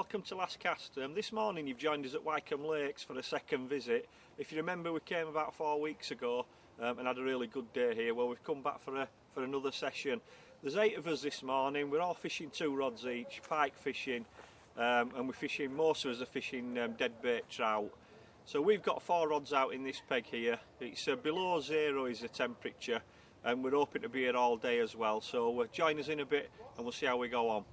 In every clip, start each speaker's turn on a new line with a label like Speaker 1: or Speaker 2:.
Speaker 1: welcome to Last Cast. This morning you've joined us at Wykeham Lakes for a second visit. If you remember, we came about 4 weeks ago and had a really good day here. Well, we've come back for another session. There's 8 of us this morning. We're all fishing 2 rods each, pike fishing, and we're fishing, most of us are fishing dead bait trout. So we've got 4 rods out in this peg here. It's below 0 is the temperature, and we're hoping to be here all day as well. So join us in a bit and we'll see how we go on.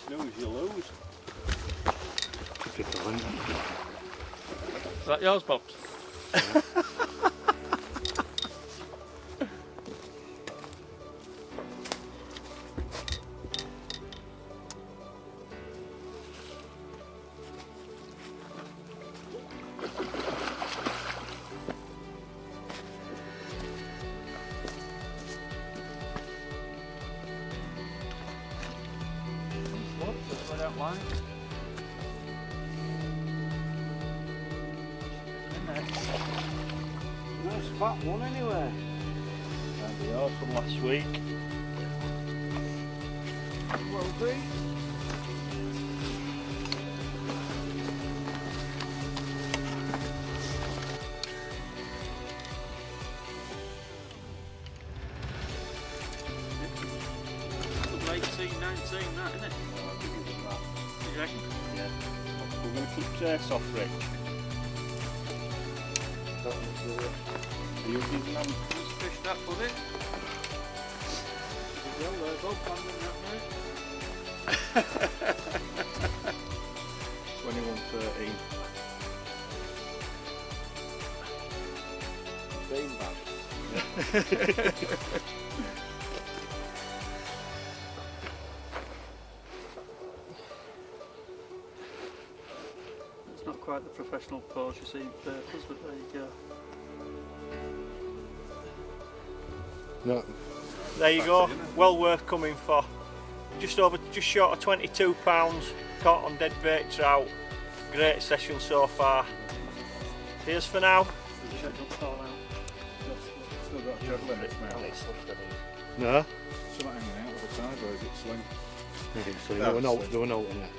Speaker 2: Snooze, you lose.
Speaker 3: Is that yours, Bob? I don't mind.
Speaker 2: Nice fat one anyway.
Speaker 3: That'd be yours from last week.
Speaker 2: Will be.
Speaker 3: Late 19, that isn't it? You reckon?
Speaker 1: Yeah. We're going to keep trace off, Rich. Are you using them?
Speaker 3: Just fish that, buddy. Well, there, Bob, landing that, mate.
Speaker 1: 21.13.
Speaker 2: Beanbag.
Speaker 3: It's not quite the professional pose you see in papers, but there you go.
Speaker 2: No.
Speaker 1: There you go, well worth coming for. Just short of 22 pounds, caught on dead bait trout. Great session so far. Cheers for now.
Speaker 3: Check don't fall out.
Speaker 2: Still got a juggle in it, mate.
Speaker 1: No?
Speaker 2: Something hanging out of the side, or is it sling?
Speaker 4: So there were no in there.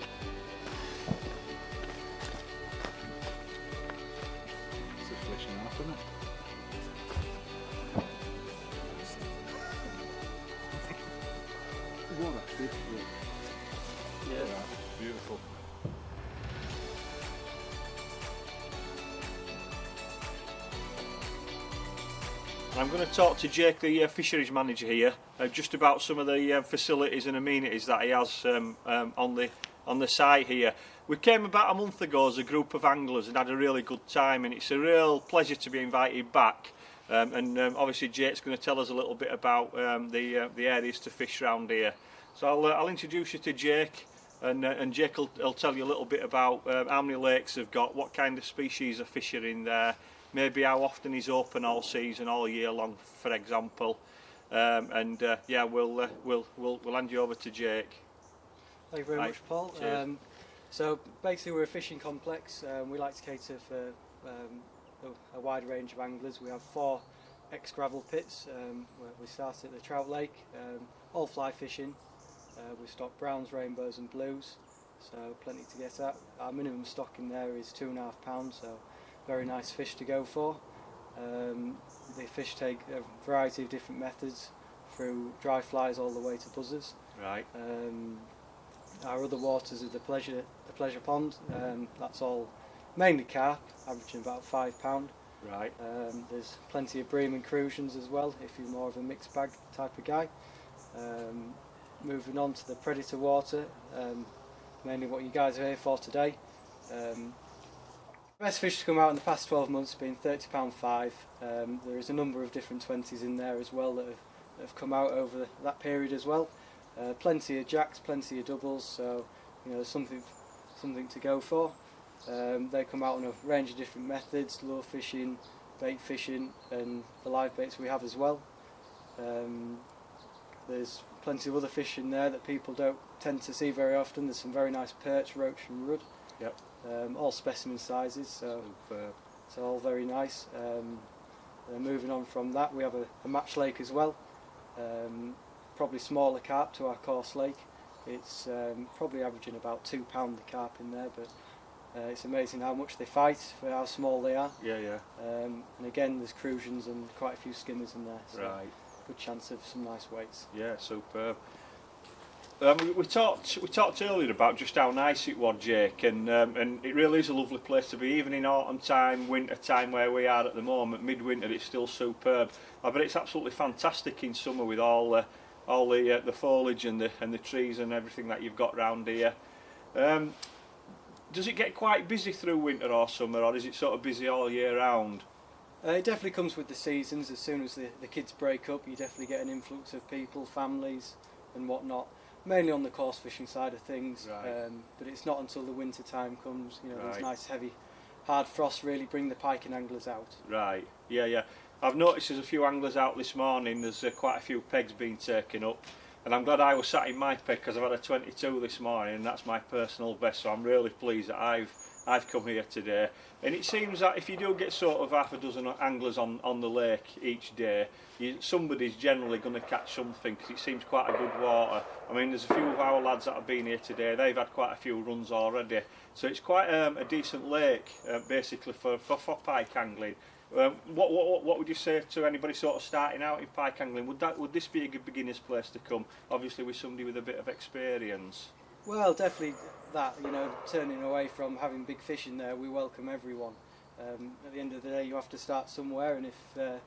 Speaker 2: It's a fish and a half, isn't it? One actually.
Speaker 3: Yeah.
Speaker 2: Yeah, beautiful.
Speaker 1: I'm going to talk to Jake, the fisheries manager here, just about some of the facilities and amenities that he has on the site here. We came about a month ago as a group of anglers and had a really good time, and it's a real pleasure to be invited back. Obviously Jake's going to tell us a little bit about the areas to fish around here. So I'll introduce you to Jake, and Jake will tell you a little bit about how many lakes they've got, what kind of species are fishing in there, maybe how often he's open all season, all year long, for example. Yeah, we'll hand you over to Jake.
Speaker 5: Thank you very much, Paul. So basically we're a fishing complex. We like to cater for a wide range of anglers. We have 4 ex-gravel pits where we start at the trout lake, all fly fishing. We stock browns, rainbows and blues, so plenty to get at. Our minimum stock in there is £2.5, so very nice fish to go for. The fish take a variety of different methods, through dry flies all the way to buzzers.
Speaker 1: Right.
Speaker 5: Our other waters are the pleasure pond. That's all mainly carp, averaging about £5.
Speaker 1: Right.
Speaker 5: There's plenty of bream and crucians as well, if you're more of a mixed bag type of guy. Moving on to the predator water, mainly what you guys are here for today. Best fish to come out in the past 12 months have been £30.5. There is a number of different 20s in there as well that have come out over that period as well. Plenty of jacks, plenty of doubles, so there's something to go for. They come out on a range of different methods: lure fishing, bait fishing, and the live baits we have as well. There's plenty of other fish in there that people don't tend to see very often. There's some very nice perch, roach and rudd.
Speaker 1: Yep.
Speaker 5: All specimen sizes, so it's all very nice. Moving on from that, we have a match lake as well. Probably smaller carp to our coarse lake. It's probably averaging about £2 the carp in there, but it's amazing how much they fight for how small they are.
Speaker 1: Yeah, yeah.
Speaker 5: And again, there's crucians and quite a few skimmers in there, so
Speaker 1: Right.
Speaker 5: good chance of some nice weights.
Speaker 1: Yeah, superb. We talked earlier about just how nice it was, Jake, and it really is a lovely place to be, even in autumn time, winter time where we are at the moment. Midwinter, it's still superb. But it's absolutely fantastic in summer with all the foliage and the trees and everything that you've got round here. Does it get quite busy through winter or summer, or is it sort of busy all year round?
Speaker 5: It definitely comes with the seasons. As soon as the kids break up, you definitely get an influx of people, families and whatnot. Mainly on the coarse fishing side of things,
Speaker 1: Right.
Speaker 5: but it's not until the winter time comes,
Speaker 1: Right.
Speaker 5: those nice heavy hard frosts really bring the pike and anglers out.
Speaker 1: Right, yeah, yeah. I've noticed there's a few anglers out this morning. There's quite a few pegs being taken up, and I'm glad I was sat in my peg because I've had a 22 this morning, and that's my personal best, so I'm really pleased that I've come here today. And it seems that if you do get sort of half a dozen anglers on the lake each day, somebody's generally going to catch something, because it seems quite a good water. I mean, there's a few of our lads that have been here today. They've had quite a few runs already, so it's quite a decent lake basically for pike angling. What would you say to anybody sort of starting out in pike angling? Would this be a good beginner's place to come, obviously with somebody with a bit of experience?
Speaker 5: Well, definitely that, turning away from having big fish in there, we welcome everyone. At the end of the day, you have to start somewhere, and if it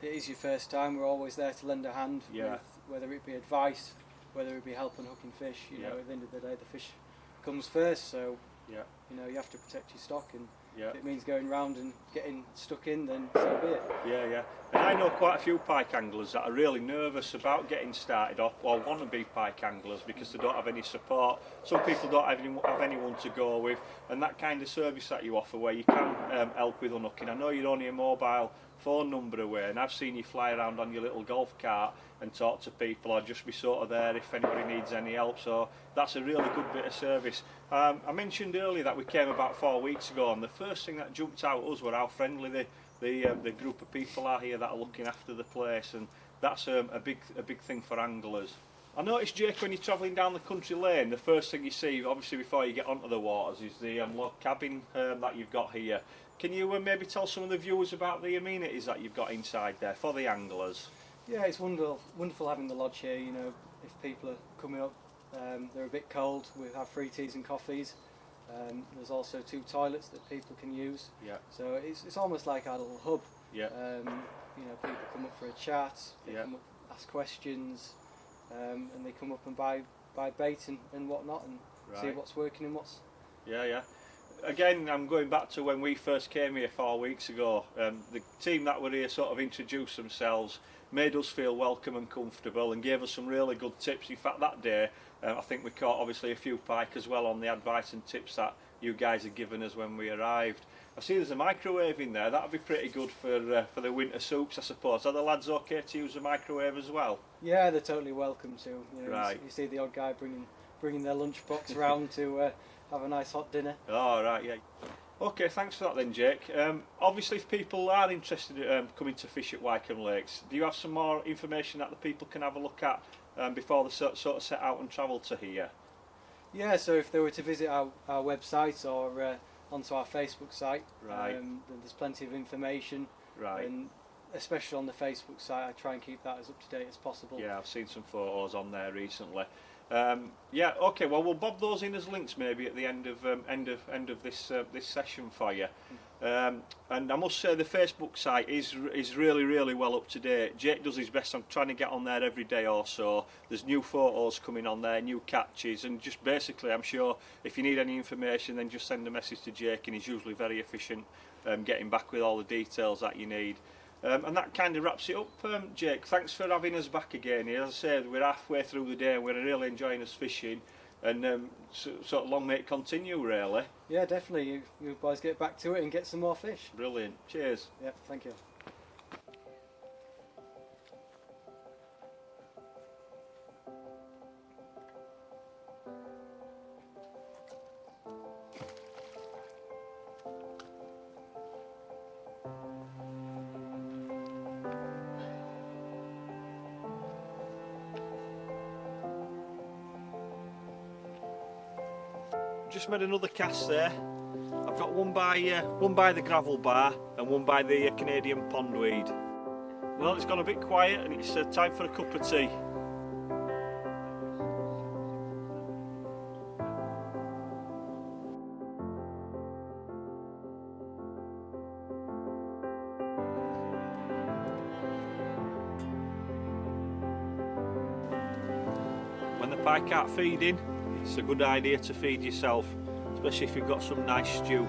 Speaker 5: is your first time, we're always there to lend a hand,
Speaker 1: Yeah.
Speaker 5: with, whether it be advice, whether it be helping hooking fish.
Speaker 1: Yeah.
Speaker 5: At the end of the day, the fish comes first, so
Speaker 1: Yeah.
Speaker 5: you have to protect your stock, and
Speaker 1: Yeah.
Speaker 5: if it means going round and getting stuck in, then so be it.
Speaker 1: Yeah, yeah. And I know quite a few pike anglers that are really nervous about getting started off, or want to be pike anglers, because they don't have any support. Some people don't have anyone to go with, and that kind of service that you offer where you can help with unhooking. I know you're only a mobile phone number away, and I've seen you fly around on your little golf cart and talk to people, or just be sort of there if anybody needs any help, so that's a really good bit of service. I mentioned earlier that we came about 4 weeks ago, and the first thing that jumped out at us were how friendly the group of people are here that are looking after the place, and that's a big thing for anglers. I noticed, Jake, when you're travelling down the country lane, the first thing you see, obviously before you get onto the waters, is the log cabin that you've got here. Can you maybe tell some of the viewers about the amenities that you've got inside there for the anglers?
Speaker 5: Yeah, it's wonderful having the lodge here. If people are coming up, they're a bit cold, we have free teas and coffees. There's also 2 toilets that people can use.
Speaker 1: Yeah.
Speaker 5: So it's almost like our little hub.
Speaker 1: Yeah.
Speaker 5: People come up for a chat, they
Speaker 1: Yeah.
Speaker 5: come up, ask questions, and they come up and buy bait and whatnot, and see
Speaker 1: Right.
Speaker 5: what's working and what's.
Speaker 1: Yeah, yeah. Again, I'm going back to when we first came here 4 weeks ago. The team that were here sort of introduced themselves, made us feel welcome and comfortable, and gave us some really good tips. In fact, that day, I think we caught obviously a few pike as well on the advice and tips that you guys had given us when we arrived. I see there's a microwave in there. That'd be pretty good for the winter soups, I suppose. Are the lads okay to use the microwave as well?
Speaker 5: Yeah, they're totally welcome to.
Speaker 1: Right.
Speaker 5: You see the odd guy bringing their lunchbox round to have a nice hot dinner.
Speaker 1: Oh, right, yeah. Okay, thanks for that then, Jake. Obviously, if people are interested in coming to fish at Wykeham Lakes, do you have some more information that the people can have a look at before they sort of set out and travel to here?
Speaker 5: Yeah, so if they were to visit our website or onto our Facebook site,
Speaker 1: Right.
Speaker 5: then there's plenty of information.
Speaker 1: Right.
Speaker 5: And especially on the Facebook site, I try and keep that as up to date as possible.
Speaker 1: Yeah, I've seen some photos on there recently. Yeah, okay. Well, we'll bob those in as links maybe at the end of this session for you. And I must say the Facebook site is really well up to date. Jake does his best. I'm trying to get on there every day or so. There's new photos coming on there, new catches, and just basically, I'm sure if you need any information, then just send a message to Jake, and he's usually very efficient getting back with all the details that you need. And that kind of wraps it up, Jake. Thanks for having us back again. As I said, we're halfway through the day. We're really enjoying us fishing, and sort of long may it continue, really.
Speaker 5: Yeah, definitely. You boys get back to it and get some more fish.
Speaker 1: Brilliant. Cheers.
Speaker 5: Yep, thank you.
Speaker 1: Just made another cast there. I've got one by the gravel bar and one by the Canadian pondweed. Well, it's gone a bit quiet and it's time for a cup of tea. When the pike aren't feeding, it's a good idea to feed yourself, especially if you've got some nice stew.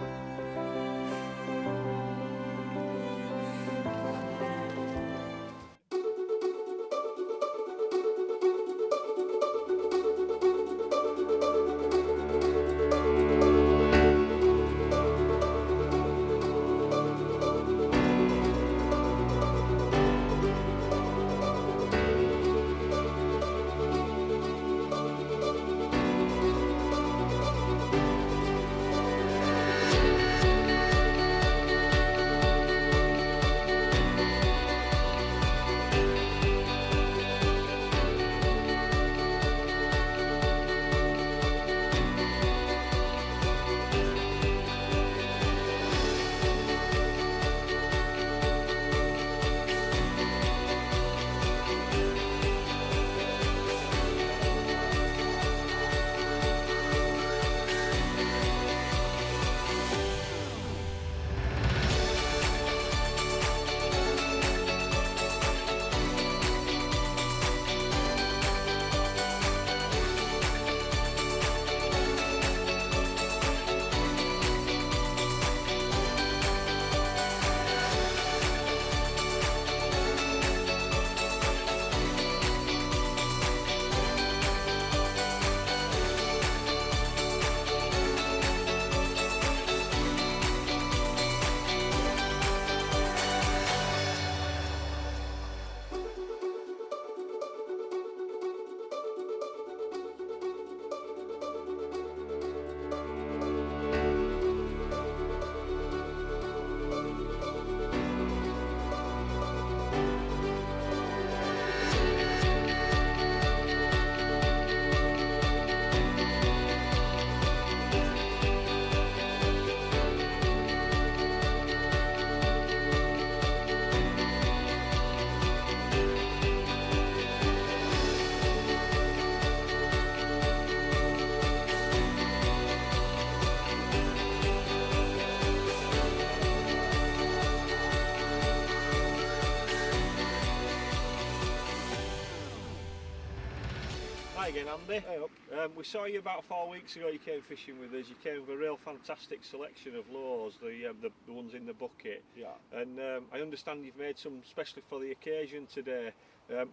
Speaker 1: Hi again, Andy.
Speaker 2: Hey up.
Speaker 1: We saw you about 4 weeks ago. You came fishing with us. You came with a real fantastic selection of lures, the ones in the bucket.
Speaker 2: Yeah.
Speaker 1: And I understand you've made some specially for the occasion today.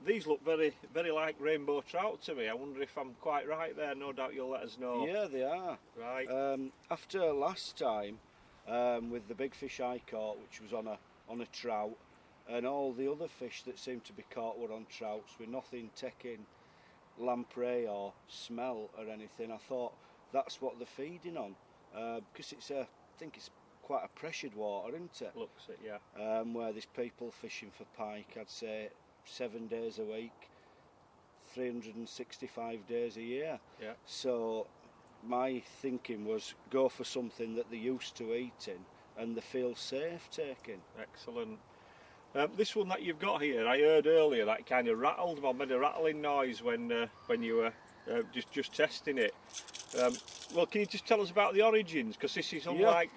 Speaker 1: These look very like rainbow trout to me. I wonder if I'm quite right there. No doubt you'll let us know.
Speaker 4: Yeah, they are.
Speaker 1: Right.
Speaker 4: After last time, with the big fish I caught, which was on a trout, and all the other fish that seemed to be caught were on trouts with nothing taking lamprey or smell or anything, I thought that's what they're feeding on, because I think it's quite a pressured water, isn't it?
Speaker 1: Looks it, yeah.
Speaker 4: Where there's people fishing for pike, I'd say 7 days a week, 365 days a year.
Speaker 1: Yeah.
Speaker 4: So my thinking was go for something that they're used to eating and they feel safe taking.
Speaker 1: Excellent. This one that you've got here, I heard earlier that kind of rattled, made a rattling noise when you were just testing it. Well, can you just tell us about the origins? Because this is unlike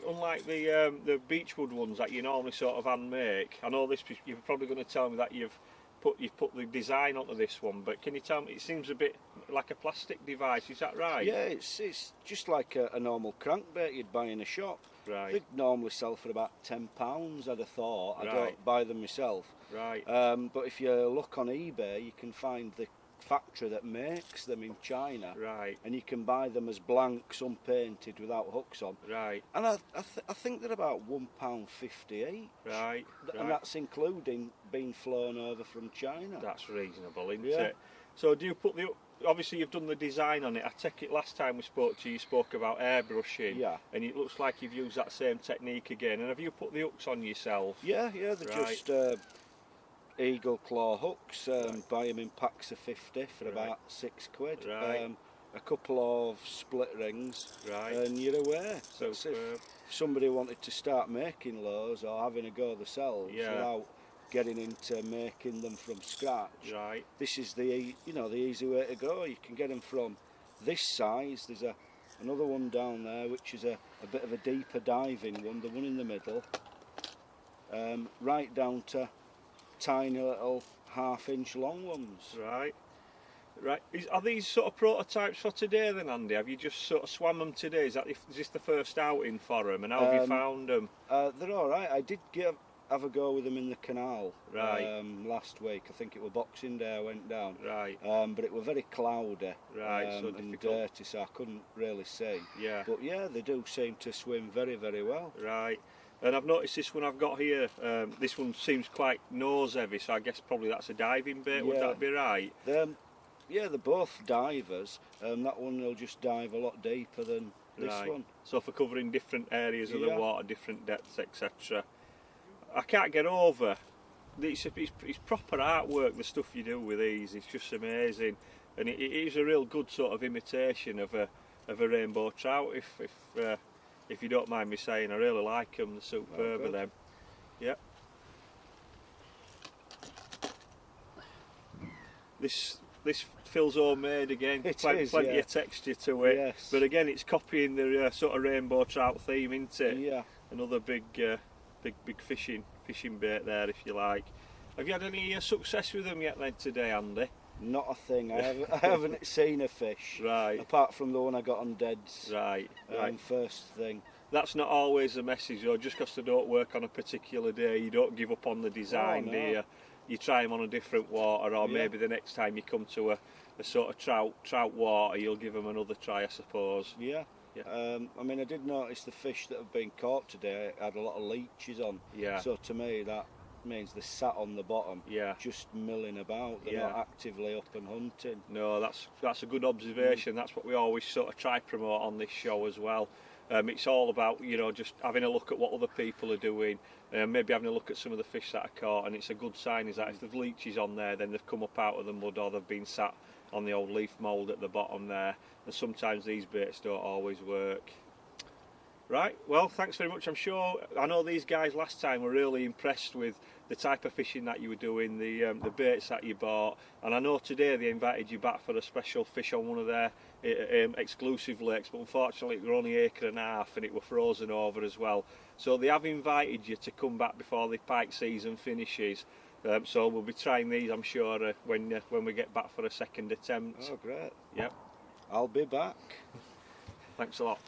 Speaker 1: the beechwood ones that you normally sort of hand make. I know this. You're probably going to tell me that you've put the design onto this one, but can you tell me? It seems a bit like a plastic device. Is that right?
Speaker 4: Yeah, it's just like a normal crankbait you'd buy in a shop.
Speaker 1: Right.
Speaker 4: They normally sell for about £10, I'd have thought. I
Speaker 1: Right.
Speaker 4: don't buy them myself.
Speaker 1: Right.
Speaker 4: But if you look on eBay, you can find the factory that makes them in China.
Speaker 1: Right.
Speaker 4: And you can buy them as blanks, unpainted, without hooks on.
Speaker 1: Right.
Speaker 4: And I think they're about £1.50 each.
Speaker 1: Right.
Speaker 4: And that's including being flown over from China.
Speaker 1: That's reasonable, isn't
Speaker 4: Yeah.
Speaker 1: it? So do you put the? Obviously, you've done the design on it. I take it last time we spoke to you, you spoke about airbrushing.
Speaker 4: Yeah.
Speaker 1: And it looks like you've used that same technique again. And have you put the hooks on yourself?
Speaker 4: Yeah, they're
Speaker 1: Right.
Speaker 4: just eagle claw hooks. Buy them in packs of 50 for
Speaker 1: Right.
Speaker 4: about £6.
Speaker 1: Right.
Speaker 4: A couple of split rings,
Speaker 1: Right.
Speaker 4: and you're away. That's
Speaker 1: Superb.
Speaker 4: if somebody wanted to start making lows or having a go themselves
Speaker 1: Yeah.
Speaker 4: without getting into making them from scratch.
Speaker 1: Right.
Speaker 4: This is the easy way to go. You can get them from this size. There's another one down there which is a bit of a deeper diving one, the one in the middle, right down to tiny little 1/2 inch long ones.
Speaker 1: Right. Right. Are these sort of prototypes for today then, Andy? Have you just sort of swam them today? Is this the first outing for them? And how have you found them?
Speaker 4: They're all right. I did have a go with them in the canal
Speaker 1: Right.
Speaker 4: last week. I think it was Boxing Day I went down.
Speaker 1: Right.
Speaker 4: But it was very cloudy
Speaker 1: Right, so
Speaker 4: and
Speaker 1: difficult.
Speaker 4: dirty, so I couldn't really see.
Speaker 1: Yeah.
Speaker 4: But yeah, they do seem to swim very, very well.
Speaker 1: Right. And I've noticed this one I've got here. This one seems quite nose heavy, so I guess probably that's a diving bait. Would
Speaker 4: Yeah.
Speaker 1: that be right?
Speaker 4: Yeah, they're both divers. That one will just dive a lot deeper than this
Speaker 1: Right.
Speaker 4: one.
Speaker 1: So for covering different areas of the
Speaker 4: Yeah.
Speaker 1: water, different depths, etc. I can't get over. It's proper artwork. The stuff you do with these, it's just amazing, and it is a real good sort of imitation of a rainbow trout. If you don't mind me saying, I really like them. They're superb
Speaker 4: good.
Speaker 1: of them. Yep. This feels homemade again.
Speaker 4: It
Speaker 1: Plenty
Speaker 4: is, yeah.
Speaker 1: of texture to it.
Speaker 4: Yes.
Speaker 1: But again, it's copying the sort of rainbow trout theme, isn't it?
Speaker 4: Yeah.
Speaker 1: Another big fishing bait there, if you like. Have you had any success with them yet then today, Andy?
Speaker 4: Not a thing. I haven't seen a fish.
Speaker 1: Right.
Speaker 4: Apart from the one I got on Deads.
Speaker 1: Right. Right.
Speaker 4: First thing.
Speaker 1: That's not always the message, though. Just because they don't work on a particular day, you don't give up on the design,
Speaker 4: no.
Speaker 1: do you? You try them on a different water, or
Speaker 4: Yeah.
Speaker 1: maybe the next time you come to a sort of trout water, you'll give them another try, I suppose.
Speaker 4: Yeah.
Speaker 1: Yeah.
Speaker 4: I mean, I did notice the fish that have been caught today had a lot of leeches on.
Speaker 1: Yeah.
Speaker 4: So to me, that means they're sat on the bottom,
Speaker 1: Yeah.
Speaker 4: just milling about. They're
Speaker 1: Yeah.
Speaker 4: not actively up and hunting.
Speaker 1: No, that's a good observation. That's what we always sort of try promote on this show as well. It's all about, just having a look at what other people are doing, maybe having a look at some of the fish that are caught, and it's a good sign is that if there's leeches on there, then they've come up out of the mud or they've been sat on the old leaf mould at the bottom there, and sometimes these baits don't always work. Right, well, thanks very much. I know these guys last time were really impressed with the type of fishing that you were doing, the baits that you bought, and I know today they invited you back for a special fish on one of their exclusive lakes, but unfortunately it were only 1.5 acres and it were frozen over as well. So they have invited you to come back before the pike season finishes. So we'll be trying these, I'm sure, when we get back for a second attempt.
Speaker 4: Oh, great.
Speaker 1: Yep.
Speaker 4: I'll be back.
Speaker 1: Thanks a lot.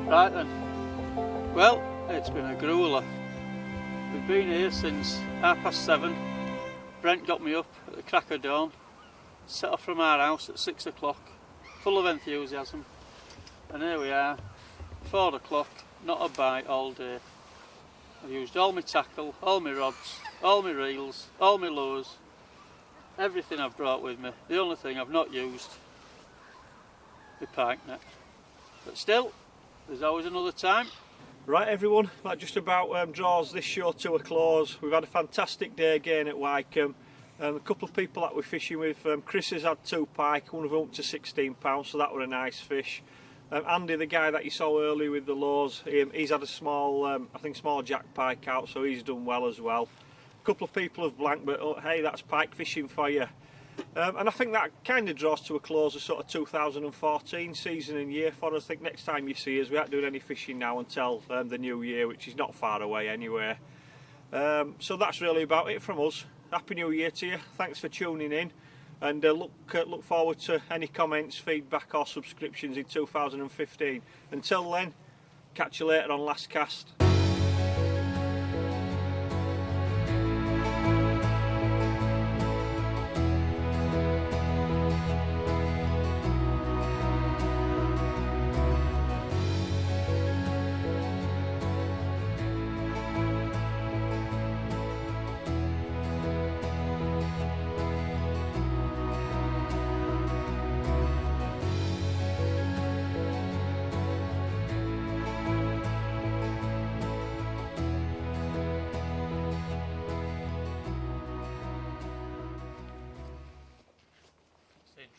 Speaker 3: Right then. Well, it's been a grueler. We've been here since 7:30. Brent got me up at the crack of dawn, set off from our house at 6 o'clock, full of enthusiasm. And here we are, 4 o'clock, not a bite all day. I've used all my tackle, all my rods, all my reels, all my lures, everything I've brought with me. The only thing I've not used, the pike net. But still, there's always another time.
Speaker 1: Right everyone, that just about draws this show to a close. We've had a fantastic day again at Wykeham. A couple of people that we're fishing with, Chris has had 2 pike, one of them up to £16, so that were a nice fish. Andy, the guy that you saw earlier with the lures, he's had a small, I think small jack pike out, so he's done well as well. A couple of people have blanked, but oh, hey, that's pike fishing for you. And I think that kind of draws to a close the sort of 2014 season and year for us. I think next time you see us, we aren't doing any fishing now until the new year, which is not far away anyway. So that's really about it from us. Happy New Year to you. Thanks for tuning in, and look forward to any comments, feedback or subscriptions in 2015. Until then, catch you later on Last Cast.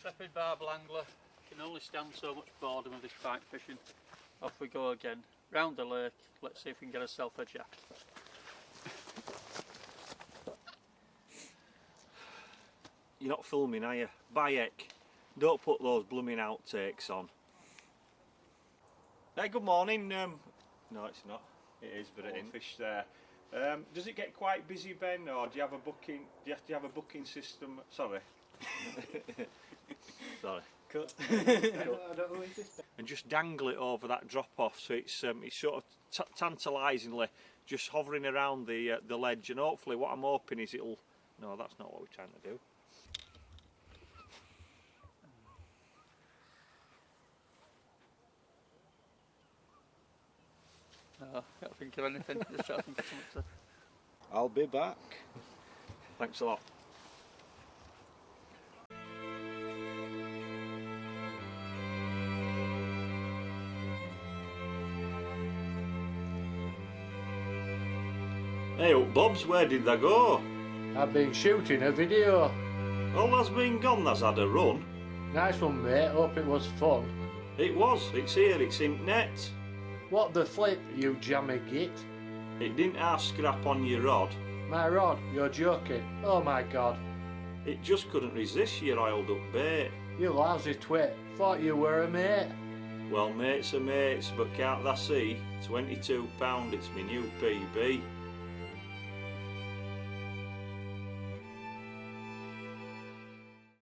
Speaker 3: Intrepid Bobble angler can only stand so much boredom of this pike fishing. Off we go again, round the lake. Let's see if we can get ourselves a jack.
Speaker 1: You're not filming, are you? Bayek, don't put those blooming outtakes on. Hey, good morning. No, it's not. It is, but it ain't fish there. Does it get quite busy, Ben, or do you have a booking? Do you have to have a booking system? Sorry. Sorry.
Speaker 5: Cut.
Speaker 1: And just dangle it over that drop off, so it's sort of tantalisingly just hovering around the ledge, and hopefully what I'm hoping is it'll. No, that's not what we're trying to do.
Speaker 3: No, I can't think of anything. Just trying to think of something to...
Speaker 4: I'll be back.
Speaker 1: Thanks a lot. Hey up Bobs, where did they go?
Speaker 6: I've been shooting a video.
Speaker 1: All that's been gone, that's had a run.
Speaker 6: Nice one, mate. Hope it was fun.
Speaker 1: It was, it's here, it's in net.
Speaker 6: What the flip, you jammy git?
Speaker 1: It didn't have scrap on your rod.
Speaker 6: My rod, you're joking. Oh my god.
Speaker 1: It just couldn't resist your oiled up bait.
Speaker 6: You lousy twit. Thought you were a mate.
Speaker 1: Well mates are mates, but can't they see? £22, it's my new PB.